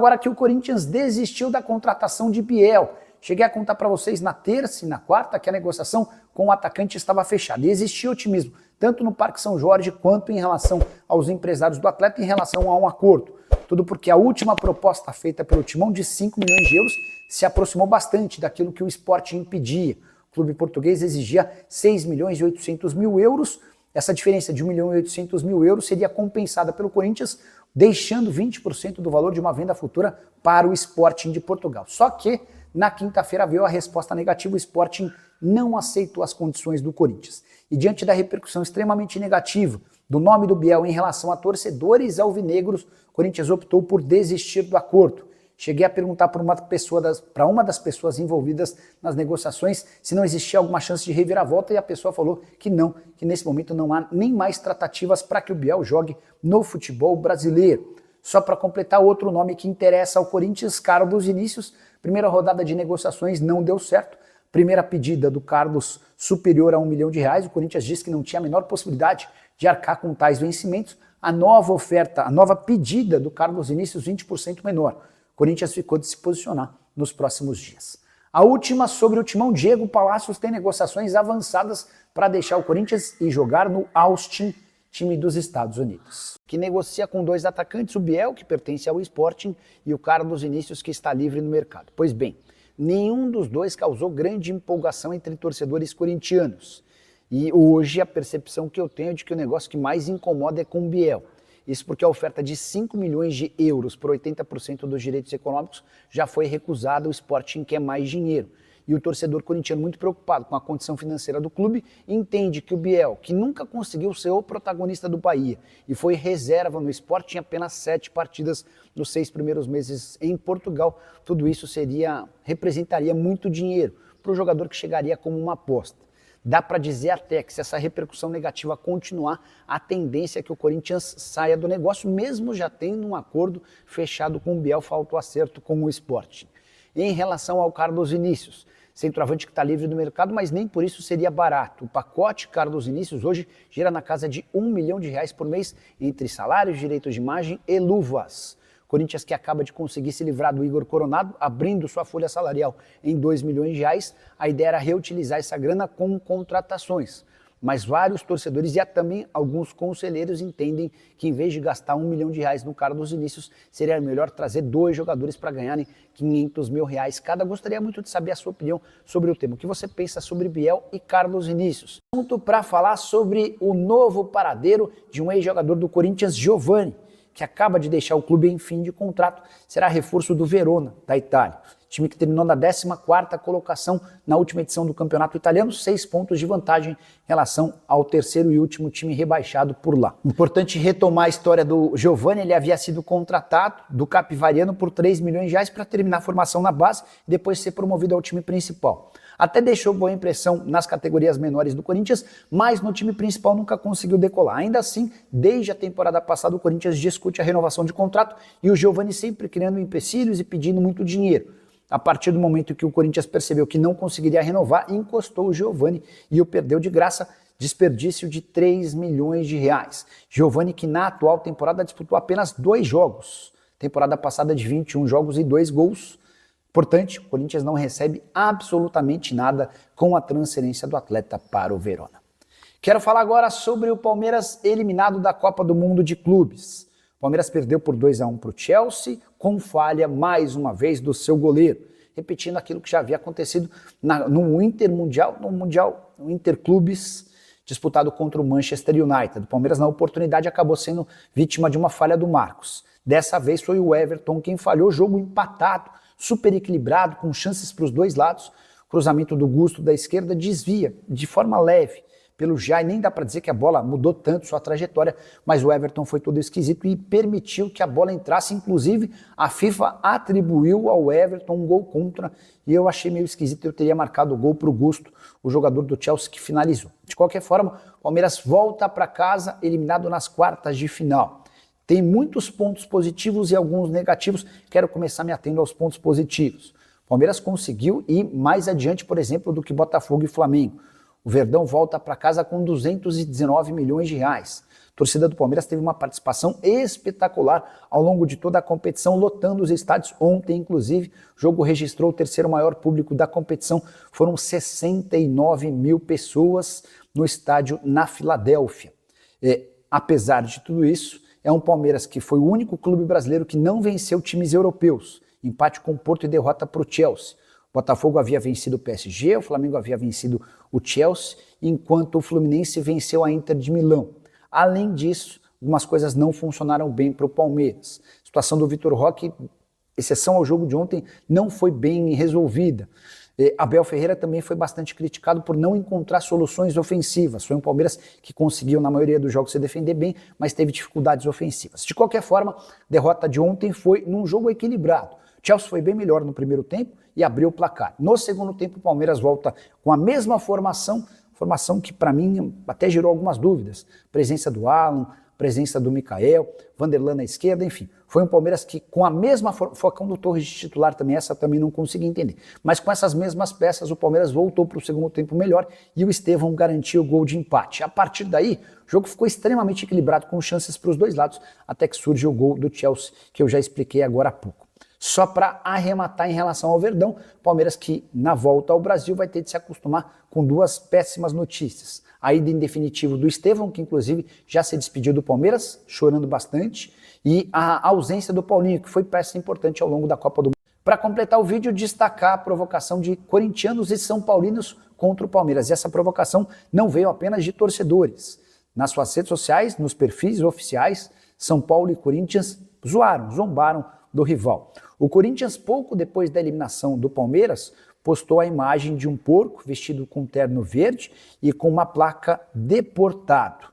Agora que o Corinthians desistiu da contratação de Biel. Cheguei a contar para vocês na terça e na quarta que a negociação com o atacante estava fechada. E existia otimismo, tanto no Parque São Jorge quanto em relação aos empresários do atleta em relação a um acordo. Tudo porque a última proposta feita pelo Timão de 5 milhões de euros se aproximou bastante daquilo que o Sporting pedia. O clube português exigia 6 milhões e 800 mil euros. Essa diferença de 1 milhão e 800 mil euros seria compensada pelo Corinthians, deixando 20% do valor de uma venda futura para o Sporting de Portugal. Só que na quinta-feira veio a resposta negativa, o Sporting não aceitou as condições do Corinthians. E diante da repercussão extremamente negativa do nome do Biel em relação a torcedores alvinegros, o Corinthians optou por desistir do acordo. Cheguei a perguntar para uma das pessoas envolvidas nas negociações se não existia alguma chance de reviravolta e a pessoa falou que não, que nesse momento não há nem mais tratativas para que o Biel jogue no futebol brasileiro. Só para completar, outro nome que interessa ao Corinthians, Carlos Vinícius. Primeira rodada de negociações não deu certo. Primeira pedida do Carlos superior a R$1 milhão. O Corinthians disse que não tinha a menor possibilidade de arcar com tais vencimentos. A nova oferta, a nova pedida do Carlos Vinícius, 20% menor. O Corinthians ficou de se posicionar nos próximos dias. A última sobre o Timão, Diego Palacios tem negociações avançadas para deixar o Corinthians e jogar no Austin, time dos Estados Unidos, que negocia com dois atacantes, o Biel, que pertence ao Sporting, e o Carlos Vinícius, que está livre no mercado. Pois bem, nenhum dos dois causou grande empolgação entre torcedores corintianos. E hoje a percepção que eu tenho é de que o negócio que mais incomoda é com o Biel. Isso porque a oferta de 5 milhões de euros por 80% dos direitos econômicos já foi recusada, o Sporting quer mais dinheiro. E o torcedor corintiano, muito preocupado com a condição financeira do clube, entende que o Biel, que nunca conseguiu ser o protagonista do Bahia e foi reserva no Sport, tinha apenas 7 partidas nos 6 primeiros meses em Portugal, tudo isso representaria muito dinheiro para o jogador que chegaria como uma aposta. Dá para dizer até que se essa repercussão negativa continuar, a tendência é que o Corinthians saia do negócio, mesmo já tendo um acordo fechado com o Biel, falta o acerto com o Sporting. Em relação ao Carlos Vinícius, centroavante que está livre do mercado, mas nem por isso seria barato. O pacote Carlos Vinícius hoje gira na casa de R$1 milhão por mês, entre salários, direitos de imagem e luvas. Corinthians, que acaba de conseguir se livrar do Igor Coronado, abrindo sua folha salarial em R$2 milhões, a ideia era reutilizar essa grana com contratações. Mas vários torcedores e também alguns conselheiros entendem que em vez de gastar R$1 milhão no Carlos Vinícius, seria melhor trazer 2 jogadores para ganharem R$500 mil cada. Gostaria muito de saber a sua opinião sobre o tema. O que você pensa sobre Biel e Carlos Vinícius? Ponto para falar sobre o novo paradeiro de um ex-jogador do Corinthians, Giovani, que acaba de deixar o clube em fim de contrato, será reforço do Verona, da Itália. Time que terminou na 14ª colocação na última edição do campeonato italiano, 6 pontos de vantagem em relação ao terceiro e último time rebaixado por lá. Importante retomar a história do Giovani, ele havia sido contratado do Capivariano por R$3 milhões para terminar a formação na base e depois ser promovido ao time principal. Até deixou boa impressão nas categorias menores do Corinthians, mas no time principal nunca conseguiu decolar. Ainda assim, desde a temporada passada, o Corinthians discute a renovação de contrato e o Giovani sempre criando empecilhos e pedindo muito dinheiro. A partir do momento que o Corinthians percebeu que não conseguiria renovar, encostou o Giovani e o perdeu de graça, desperdício de R$3 milhões. Giovani, que na atual temporada disputou apenas 2 jogos, temporada passada de 21 jogos e 2 gols. Importante, o Corinthians não recebe absolutamente nada com a transferência do atleta para o Verona. Quero falar agora sobre o Palmeiras eliminado da Copa do Mundo de Clubes. O Palmeiras perdeu por 2-1 para o Chelsea, com falha mais uma vez do seu goleiro, repetindo aquilo que já havia acontecido no Interclubes, disputado contra o Manchester United. O Palmeiras, na oportunidade, acabou sendo vítima de uma falha do Marcos. Dessa vez foi o Everton quem falhou, jogo empatado, super equilibrado, com chances para os dois lados. Cruzamento do Gusto da esquerda desvia de forma leve pelo Jai, nem dá para dizer que a bola mudou tanto sua trajetória, mas o Everton foi todo esquisito e permitiu que a bola entrasse. Inclusive a FIFA atribuiu ao Everton um gol contra e eu achei meio esquisito. Eu teria marcado o gol para o Gusto, o jogador do Chelsea que finalizou. De qualquer forma, o Palmeiras volta para casa eliminado nas quartas de final. Tem muitos pontos positivos e alguns negativos. Quero começar me atendo aos pontos positivos. O Palmeiras conseguiu ir mais adiante, por exemplo, do que Botafogo e Flamengo. O Verdão volta para casa com R$219 milhões. A torcida do Palmeiras teve uma participação espetacular ao longo de toda a competição, lotando os estádios. Ontem, inclusive, o jogo registrou o terceiro maior público da competição. Foram 69 mil pessoas no estádio na Filadélfia. Apesar de tudo isso, é um Palmeiras que foi o único clube brasileiro que não venceu times europeus. Empate com o Porto e derrota para o Chelsea. O Botafogo havia vencido o PSG, o Flamengo havia vencido o Chelsea, enquanto o Fluminense venceu a Inter de Milão. Além disso, algumas coisas não funcionaram bem para o Palmeiras. A situação do Vitor Roque, exceção ao jogo de ontem, não foi bem resolvida. Abel Ferreira também foi bastante criticado por não encontrar soluções ofensivas. Foi um Palmeiras que conseguiu, na maioria dos jogos, se defender bem, mas teve dificuldades ofensivas. De qualquer forma, a derrota de ontem foi num jogo equilibrado. O Chelsea foi bem melhor no primeiro tempo e abriu o placar. No segundo tempo, o Palmeiras volta com a mesma formação que para mim até gerou algumas dúvidas. Presença do Alan, presença do Mikael, Vanderlan na esquerda, enfim. Foi um Palmeiras que com a mesma Focão do Torres de titular também, essa também não consegui entender. Mas com essas mesmas peças, o Palmeiras voltou para o segundo tempo melhor e o Estevão garantiu o gol de empate. A partir daí, o jogo ficou extremamente equilibrado, com chances para os dois lados, até que surge o gol do Chelsea, que eu já expliquei agora há pouco. Só para arrematar em relação ao Verdão, Palmeiras que na volta ao Brasil vai ter de se acostumar com duas péssimas notícias. A ida em definitivo do Estevão, que inclusive já se despediu do Palmeiras, chorando bastante, e a ausência do Paulinho, que foi peça importante ao longo da Copa do Mundo. Para completar o vídeo, destacar a provocação de corintianos e são paulinos contra o Palmeiras. E essa provocação não veio apenas de torcedores. Nas suas redes sociais, nos perfis oficiais, São Paulo e Corinthians zoaram, zombaram do rival. O Corinthians, pouco depois da eliminação do Palmeiras, postou a imagem de um porco vestido com terno verde e com uma placa deportado.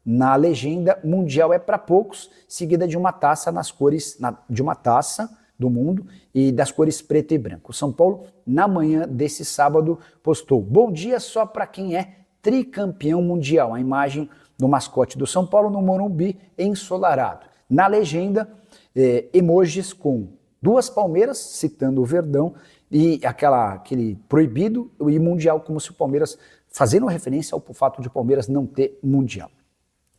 Na legenda, Mundial é para poucos, seguida de uma taça nas cores de uma taça do mundo e das cores preto e branco. O São Paulo, na manhã desse sábado, postou: bom dia só para quem é tricampeão mundial. A imagem do mascote do São Paulo no Morumbi ensolarado. Na legenda, emojis com duas palmeiras, citando o Verdão, e aquele proibido e mundial, como se o Palmeiras, fazendo referência ao fato de o Palmeiras não ter mundial.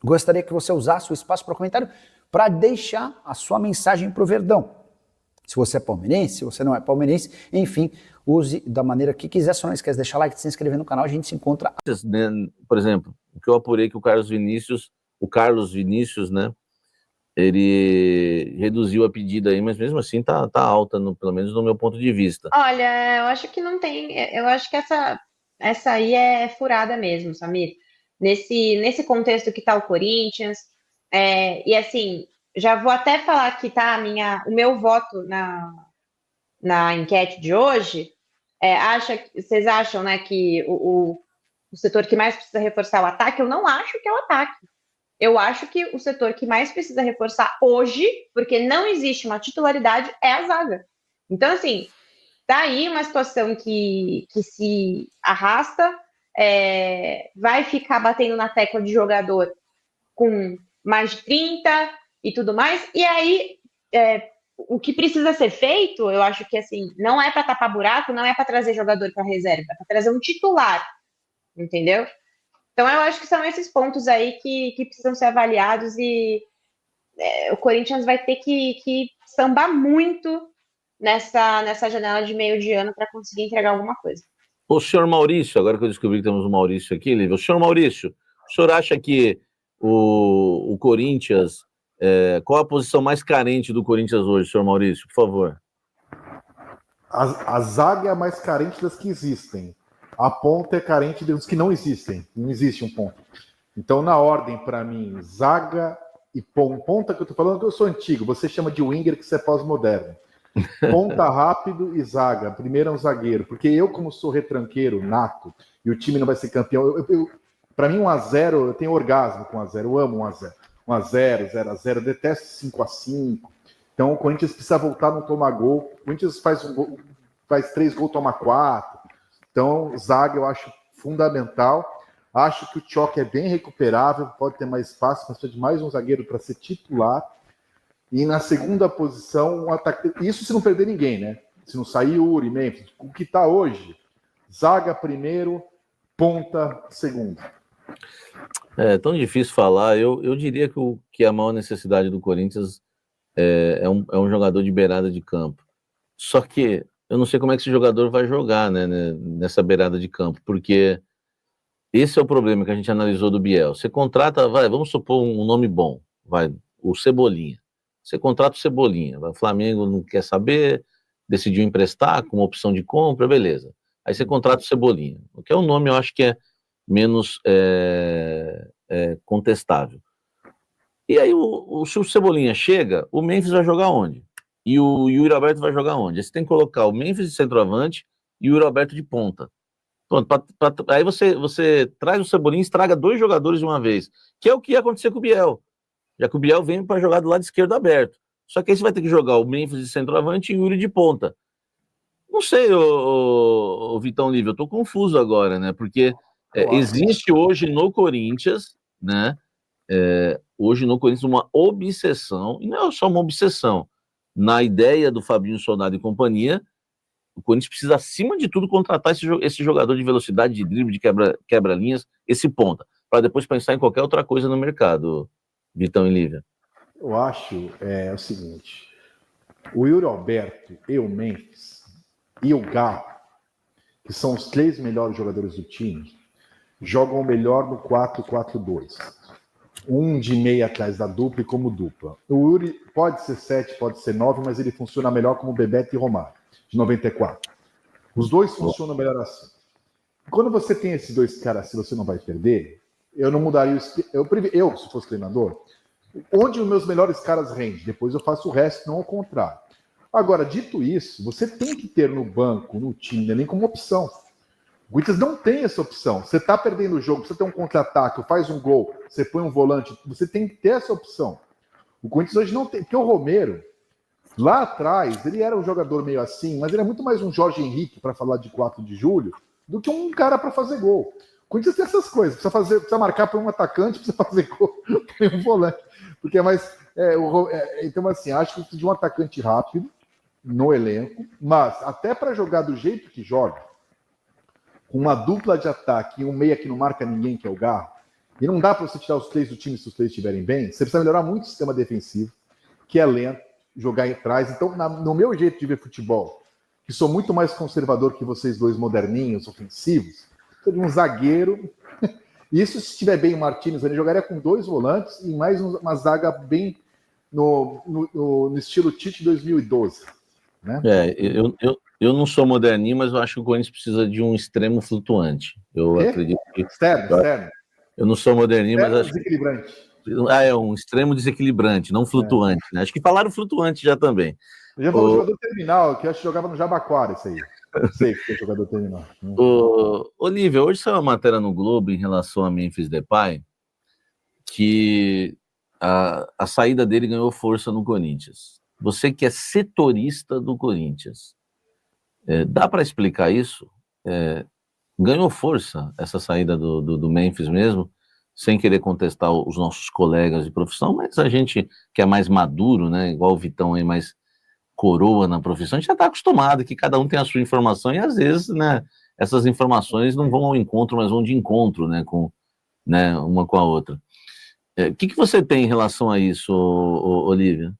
Gostaria que você usasse o espaço para comentário para deixar a sua mensagem para o Verdão. Se você é palmeirense, se você não é palmeirense, enfim, use da maneira que quiser. Só não esquece de deixar like, de se inscrever no canal, a gente se encontra. Por exemplo, o que eu apurei que o Carlos Vinícius, né, ele reduziu a pedida aí, mas mesmo assim tá alta, pelo menos no meu ponto de vista. Olha, eu acho que não tem. Eu acho que essa aí é furada mesmo, Samir. Nesse contexto que tá o Corinthians. E assim, já vou até falar que tá o meu voto na enquete de hoje. Vocês acham, né, que o setor que mais precisa reforçar o ataque? Eu não acho que é o ataque. Eu acho que o setor que mais precisa reforçar hoje, porque não existe uma titularidade, é a zaga. Então, assim, tá aí uma situação que se arrasta, vai ficar batendo na tecla de jogador com mais de 30 e tudo mais. E aí, o que precisa ser feito, eu acho que, assim, não é para tapar buraco, não é para trazer jogador para reserva, é para trazer um titular, entendeu? Então, eu acho que são esses pontos aí que precisam ser avaliados e o Corinthians vai ter que sambar muito nessa janela de meio de ano para conseguir entregar alguma coisa. O senhor Maurício, agora que eu descobri que temos um Maurício aqui, Lívia, o senhor Maurício, o senhor acha que o Corinthians, qual a posição mais carente do Corinthians hoje, senhor Maurício, por favor? A zaga é a mais carente das que existem. A ponta é carente dos que não existem. Não existe um ponto. Então, na ordem, para mim, zaga e ponta, que eu tô falando que eu sou antigo. Você chama de winger, que você é pós-moderno. Ponta rápido e zaga. Primeiro é um zagueiro. Porque eu, como sou retranqueiro nato, e o time não vai ser campeão, para mim 1-0, eu tenho orgasmo com 1-0. Eu amo 1-0. 1-0, 0-0. Eu detesto 5-5. Então, o Corinthians precisa voltar, não tomar gol. O Corinthians faz 3 gols, toma 4. Então, zaga eu acho fundamental. Acho que o Choque é bem recuperável, pode ter mais espaço, mas precisa de mais um zagueiro para ser titular. E na segunda posição, um ataque. Isso se não perder ninguém, né? Se não sair Uri, Memphis. O que está hoje? Zaga primeiro, ponta segundo. É tão difícil falar. Eu diria que a maior necessidade do Corinthians é um jogador de beirada de campo. Só que eu não sei como é que esse jogador vai jogar, né, nessa beirada de campo, porque esse é o problema que a gente analisou do Biel. Você contrata, vamos supor um nome bom, o Cebolinha. Você contrata o Cebolinha, o Flamengo não quer saber, decidiu emprestar com uma opção de compra, beleza. Aí você contrata o Cebolinha, o que é um nome, eu acho que é menos contestável. E aí, se o Cebolinha chega, o Memphis vai jogar onde? E o Yuri Alberto vai jogar onde? Você tem que colocar o Memphis de centroavante e o Yuri Alberto de ponta. Pronto, aí você traz o Cebolinha e estraga 2 jogadores de uma vez, que é o que ia acontecer com o Biel, já que o Biel vem para jogar do lado esquerdo aberto. Só que aí você vai ter que jogar o Memphis de centroavante e o Yuri de ponta. Não sei, o Vitão Livre, eu tô confuso agora, né? Porque existe hoje no Corinthians, né? Hoje no Corinthians uma obsessão, e não é só uma obsessão, na ideia do Fabinho Soldado e companhia, o Corinthians precisa, acima de tudo, contratar esse jogador de velocidade, de drible, de quebra-linhas, esse ponta, para depois pensar em qualquer outra coisa no mercado, Vitão e Lívia. Eu acho o seguinte, o Yuri Alberto e o Memphis e o Galo, que são os 3 melhores jogadores do time, jogam melhor no 4-4-2. Um de meia atrás da dupla e como dupla. O Yuri pode ser 7, pode ser 9, mas ele funciona melhor como Bebeto e Romário, de 94. Os dois funcionam melhor assim. Quando você tem esses 2 caras, se você não vai perder, eu não mudaria eu, se fosse treinador, onde os meus melhores caras rendem, depois eu faço o resto, não ao contrário. Agora, dito isso, você tem que ter no banco, no time, nem como opção. O Corinthians não tem essa opção. Você está perdendo o jogo, você tem um contra-ataque, faz um gol, você põe um volante, você tem que ter essa opção. O Corinthians hoje não tem, porque o Romero, lá atrás, ele era um jogador meio assim, mas ele é muito mais um Jorge Henrique, para falar de 4 de julho, do que um cara para fazer gol. O Corinthians tem essas coisas, precisa marcar para um atacante, precisa fazer gol para um volante. Porque é mais. Então, assim, acho que precisa de um atacante rápido no elenco, mas até para jogar do jeito que joga, com uma dupla de ataque e um meia que não marca ninguém, que é o Garro, e não dá para você tirar os 3 do time se os 3 estiverem bem, você precisa melhorar muito o sistema defensivo, que é lento, jogar atrás. Então, no meu jeito de ver futebol, que sou muito mais conservador que vocês dois moderninhos, ofensivos, precisa de um zagueiro. Isso, se estiver bem o Martínez, ele jogaria com 2 volantes e mais uma zaga bem no estilo Tite 2012. Né? Eu não sou moderninho, mas eu acho que o Corinthians precisa de um extremo flutuante. Eu acredito que... Externo. Eu não sou moderninho, mas acho desequilibrante. Um extremo desequilibrante, não flutuante. Né? Acho que falaram flutuante já também. Eu já falou jogador terminal, que eu acho que jogava no Jabaquara, isso aí. Não sei que é jogador terminal. Olívia, hoje saiu uma matéria no Globo em relação a Memphis Depay, que a saída dele ganhou força no Corinthians. Você que é setorista do Corinthians, dá para explicar isso? Ganhou força essa saída do Memphis mesmo, sem querer contestar os nossos colegas de profissão, mas a gente que é mais maduro, né, igual o Vitão aí, mais coroa na profissão, a gente já está acostumado que cada um tem a sua informação e às vezes, né, essas informações não vão ao encontro, mas vão de encontro, né, uma com a outra. O que você tem em relação a isso, Olívia?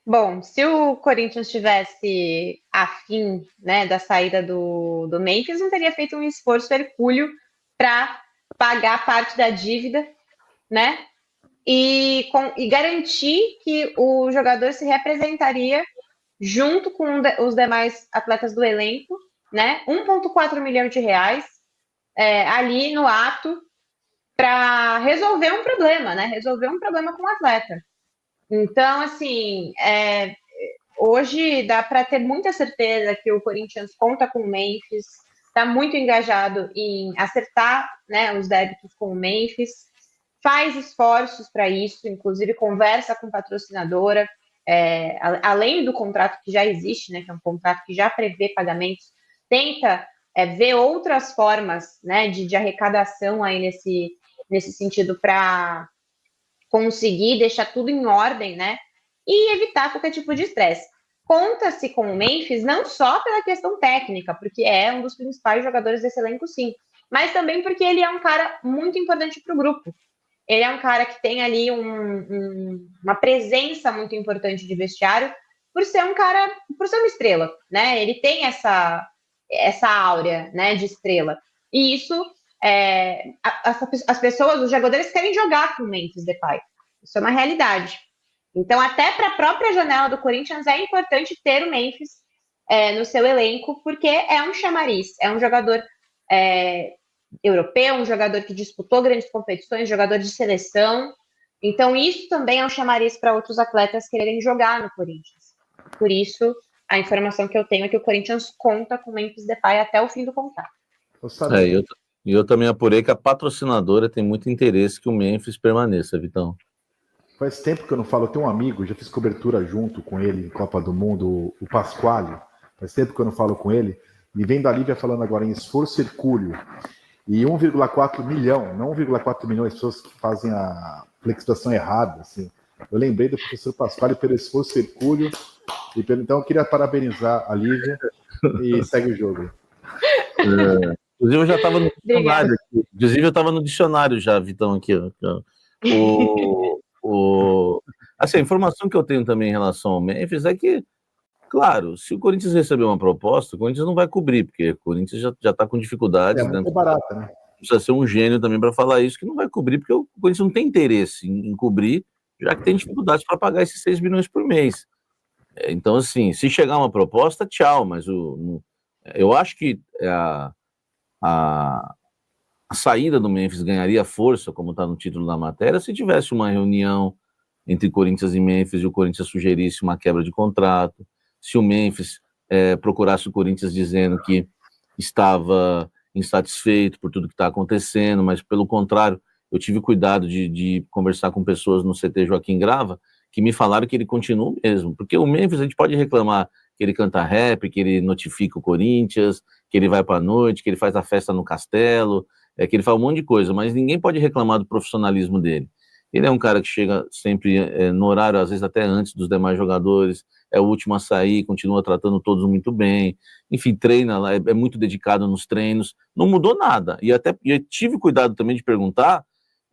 Bom, se o Corinthians tivesse afim, né, da saída do Memphis, não teria feito um esforço hercúleo para pagar parte da dívida, né, e garantir que o jogador se representaria junto com os demais atletas do elenco, né, 1,4 milhão de reais ali no ato para resolver um problema, né, resolver um problema com o atleta. Então, assim, hoje dá para ter muita certeza que o Corinthians conta com o Memphis, está muito engajado em acertar, né, os débitos com o Memphis, faz esforços para isso, inclusive conversa com patrocinadora, além do contrato que já existe, né, que é um contrato que já prevê pagamentos, tenta ver outras formas, né, de arrecadação aí nesse sentido para conseguir deixar tudo em ordem, né, e evitar qualquer tipo de estresse. Conta-se com o Memphis não só pela questão técnica, porque é um dos principais jogadores desse elenco, sim, mas também porque ele é um cara muito importante para o grupo. Ele é um cara que tem ali uma presença muito importante de vestiário, por ser um cara, por ser uma estrela, né? Ele tem essa áurea, né, de estrela. E isso, as pessoas, os jogadores querem jogar com o Memphis Depay. Isso é uma realidade. Então, até para a própria janela do Corinthians, é importante ter o Memphis no seu elenco, porque é um chamariz, é um jogador europeu, um jogador que disputou grandes competições, jogador de seleção. Então, isso também é um chamariz para outros atletas quererem jogar no Corinthians. Por isso, a informação que eu tenho é que o Corinthians conta com o Memphis Depay até o fim do contrato. Eu também apurei que a patrocinadora tem muito interesse que o Memphis permaneça, Vitão. Faz tempo que eu não falo, eu tenho um amigo, já fiz cobertura junto com ele em Copa do Mundo, o Pasquale. Faz tempo que eu não falo com ele. Me vem da Lívia falando agora em esforço hercúleo. E 1,4 milhão, não 1,4 milhões de pessoas que fazem a flexibilização errada. Assim. Eu lembrei do professor Pasquale pelo esforço hercúleo. Então eu queria parabenizar a Lívia e segue o jogo. Inclusive eu já estava no dicionário aqui. Inclusive eu estava no dicionário já, Vitão, aqui. Assim, a informação que eu tenho também em relação ao Memphis é que, claro, se o Corinthians receber uma proposta, o Corinthians não vai cobrir, porque o Corinthians já está com dificuldades. É muito barata, né? Precisa ser um gênio também para falar isso, que não vai cobrir, porque o Corinthians não tem interesse em cobrir, já que tem dificuldades para pagar esses 6 milhões por mês. Então, assim, se chegar uma proposta, tchau, mas eu acho que a saída do Memphis ganharia força, como está no título da matéria, se tivesse uma reunião entre Corinthians e Memphis e o Corinthians sugerisse uma quebra de contrato, se o Memphis procurasse o Corinthians dizendo que estava insatisfeito por tudo que está acontecendo, mas pelo contrário, eu tive cuidado de conversar com pessoas no CT Joaquim Grava que me falaram que ele continua mesmo, porque o Memphis a gente pode reclamar que ele canta rap, que ele notifica o Corinthians, que ele vai para a noite, que ele faz a festa no castelo, que ele faz um monte de coisa, mas ninguém pode reclamar do profissionalismo dele. Ele é um cara que chega sempre no horário, às vezes até antes dos demais jogadores, é o último a sair, continua tratando todos muito bem, enfim, treina lá, é muito dedicado nos treinos, não mudou nada. E eu tive cuidado também de perguntar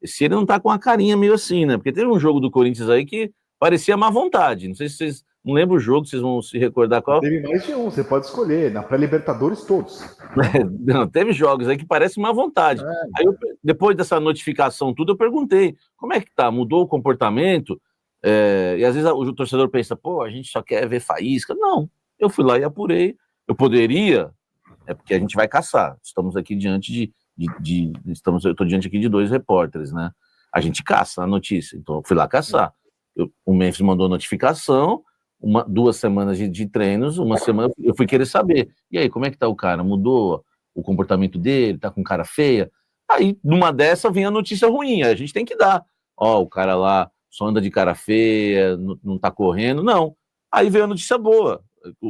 se ele não tá com a carinha meio assim, né? Porque teve um jogo do Corinthians aí que parecia má vontade, não sei se vocês não lembram o jogo, vocês vão se recordar qual. Teve mais de um, você pode escolher, na pré-Libertadores todos. Não, teve jogos aí que parece má vontade. Aí depois dessa notificação tudo, eu perguntei, como é que tá? Mudou o comportamento? E às vezes o torcedor pensa, pô, a gente só quer ver faísca. Não, eu fui lá e apurei. Eu poderia, porque a gente vai caçar. Estamos aqui diante eu estou diante aqui de 2 repórteres, né? A gente caça a notícia, então eu fui lá caçar. O Memphis mandou notificação, 2 semanas de treinos, uma semana eu fui querer saber. E aí, como é que tá o cara? Mudou o comportamento dele? Tá com cara feia? Aí, numa dessa, vem a notícia ruim. A gente tem que dar. O cara lá só anda de cara feia, não tá correndo. Não. Aí veio a notícia boa.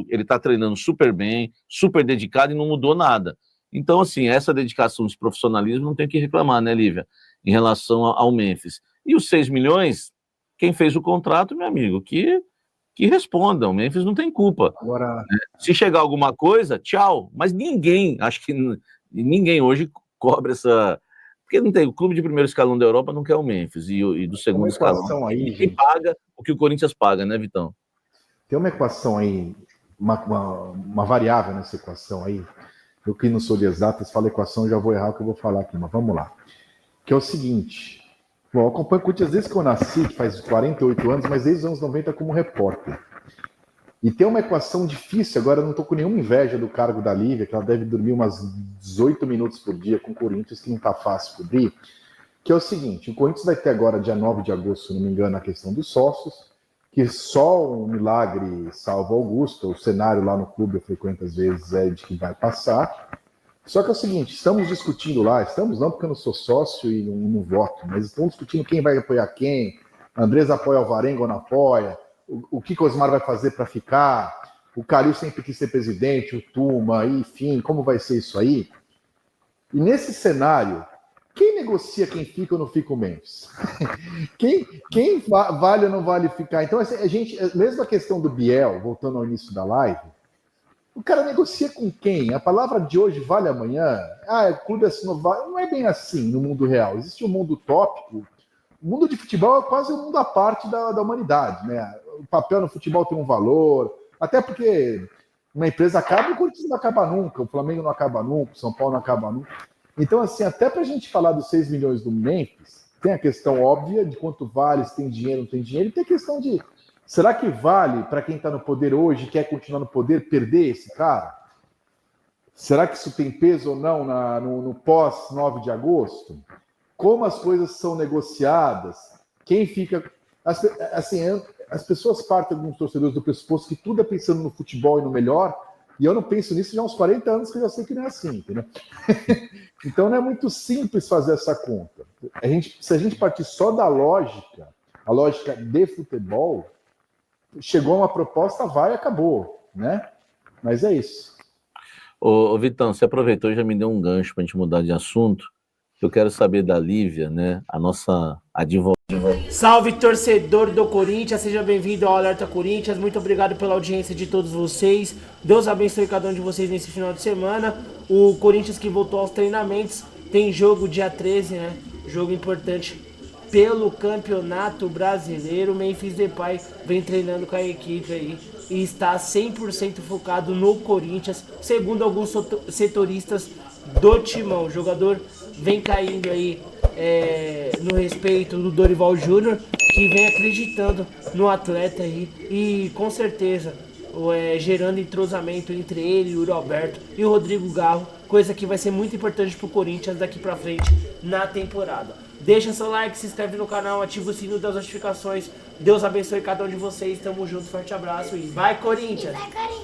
Ele tá treinando super bem, super dedicado e não mudou nada. Então, assim, essa dedicação, esse profissionalismo, não tem o que reclamar, né, Lívia? Em relação ao Memphis. E os 6 milhões, quem fez o contrato, meu amigo, que respondam, o Memphis não tem culpa. Agora, se chegar alguma coisa, tchau. Mas ninguém, acho que ninguém hoje cobra essa... Porque não tem, o clube de primeiro escalão da Europa não quer o Memphis, e do segundo escalão. Aí, quem paga o que o Corinthians paga, né, Vitão? Tem uma equação aí, uma variável nessa equação aí. Eu que não sou de exatas, falo equação, já vou errar o que eu vou falar aqui, mas vamos lá. Que é o seguinte... Bom, eu acompanho o Corinthians desde que eu nasci, que faz 48 anos, mas desde os anos 90 como repórter. E tem uma equação difícil, agora eu não estou com nenhuma inveja do cargo da Lívia, que ela deve dormir umas 18 minutos por dia com o Corinthians, que não está fácil cobrir, que é o seguinte, o Corinthians vai ter agora, dia 9 de agosto, se não me engano, a questão dos sócios, que só um milagre salva Augusto, o cenário lá no clube, eu frequento às vezes, é de que vai passar. Só que é o seguinte, estamos discutindo lá, estamos não porque eu não sou sócio e não voto, mas estamos discutindo quem vai apoiar quem, a Andresa apoia o Alvarenga ou não apoia, o que Osmar vai fazer para ficar, o Calil sempre quis ser presidente, o Tuma, enfim, como vai ser isso aí? E nesse cenário, quem negocia quem fica ou não fica o Memphis? quem vale ou não vale ficar? Então, a gente, mesmo a questão do Biel, voltando ao início da live, O cara negocia com quem? A palavra de hoje vale amanhã? Ah, o clube assim não vale. Não é bem assim no mundo real. Existe um mundo utópico. O mundo de futebol é quase um mundo à parte da humanidade, né? O papel no futebol tem um valor, até porque uma empresa acaba e o Corinthians não acaba nunca, o Flamengo não acaba nunca, o São Paulo não acaba nunca. Então, assim, até para a gente falar dos 6 milhões do Memphis, tem a questão óbvia de quanto vale, se tem dinheiro ou não tem dinheiro, e tem a questão de, será que vale para quem está no poder hoje, quer continuar no poder, perder esse cara? Será que isso tem peso ou não no pós 9 de agosto? Como as coisas são negociadas? Quem fica... Assim, as pessoas partem, alguns torcedores, do pressuposto que tudo é pensando no futebol e no melhor, e eu não penso nisso já há uns 40 anos, que eu já sei que não é assim, entendeu? Então não é muito simples fazer essa conta. Se a gente partir só da lógica, a lógica de futebol, chegou uma proposta, vai e acabou, né? Mas é isso. Ô Vitão, você aproveitou e já me deu um gancho para a gente mudar de assunto. Eu quero saber da Lívia, né? A nossa advogada. Salve, torcedor do Corinthians, seja bem-vindo ao Alerta Corinthians, muito obrigado pela audiência de todos vocês, Deus abençoe cada um de vocês nesse final de semana. O Corinthians que voltou aos treinamentos, tem jogo dia 13, né, jogo importante pelo Campeonato Brasileiro. Memphis Depay vem treinando com a equipe aí e está 100% focado no Corinthians, segundo alguns setoristas do timão. O jogador vem caindo aí no respeito do Dorival Júnior, que vem acreditando no atleta aí e com certeza gerando entrosamento entre ele, o Yuri Alberto e o Rodrigo Garro, coisa que vai ser muito importante pro Corinthians daqui pra frente na temporada. Deixa seu like, se inscreve no canal, ativa o sino das notificações. Deus abençoe cada um de vocês, tamo junto, forte abraço e vai Corinthians! Vai Corinthians!